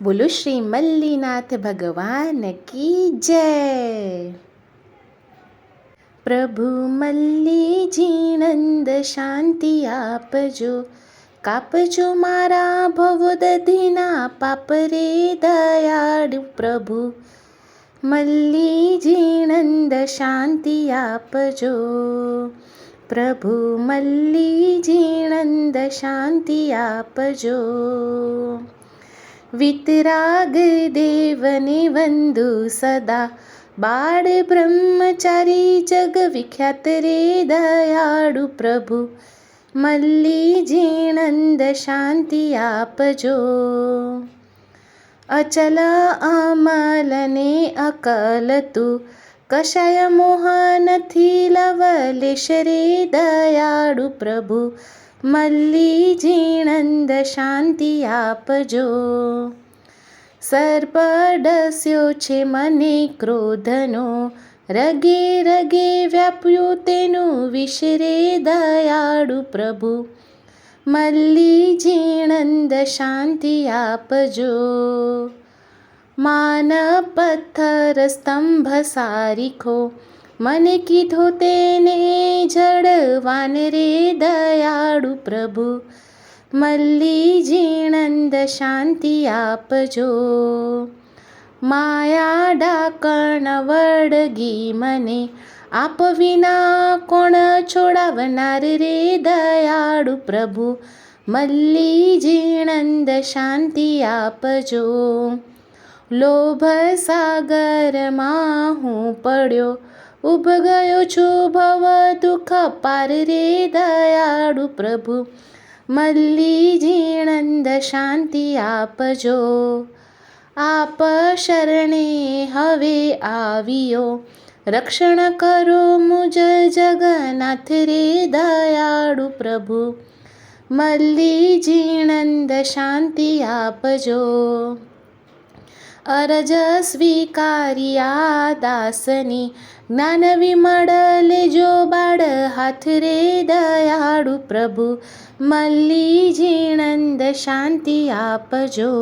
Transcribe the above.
બોલો શ્રી મલ્લીનાથ ભગવાન કી જય। પ્રભુ મલ્લીજી નંદ શાંતિ આપજો, કાપજો મારા ભવદધીના પાપ રે દયાળુ પ્રભુ મલ્લીજી નંદ શાંતિ આપજો। પ્રભુ મલ્લીજી નંદ શાંતિ આપજો। વિતરાગ દેવને વંદુ સદા, બાળ બ્રહ્મચારી જગ વિખ્યાત રે દયાળુ પ્રભુ મલ્લીજી નંદ શાંતિ આપજો। અચલ અમલ ને અકલ તું, કશાય મોહ નથી લવલેશ રે દયાળુ પ્રભુ મલ્લીજી નંદ શાંતિ આપજો। સર્પ ડસ્યો છે મને ક્રોધનો, રગે રગે વ્યાપ્યું તેનું વિષ રે દયાળુ પ્રભુ મલ્લીજી નંદ શાંતિ આપજો। માન પથ્થર સ્તંભ સારીખો, મને કીધો તેને જડવાન રે દયાળુ પ્રભુ મલ્લીજી નંદ શાંતિ આપજો। માયા ડાકણ વળગી મને, આપ વિના કોણ છોડાવનાર રે દયાળુ પ્રભુ મલ્લીજી નંદ શાંતિ આપજો। લોભ સાગરમાં હું પડ્યો, ઉભ ગયો છું ભવ દુઃખ પાર રે દયાળુ પ્રભુ મલ્લીજી નંદ શાંતિ આપજો। આપ શરણે હવે આવ્યો, રક્ષણ કરો મુજ જગન્નાથ રે દયાળુ પ્રભુ મલ્લીજી નંદ શાંતિ આપજો। અરજ સ્વીકાર્યા દાસની, જ્ઞાન વિમળ લેજો બાળ હાથ રે દયાળુ પ્રભુ મલ્લીજી નંદ શાંતિ આપજો।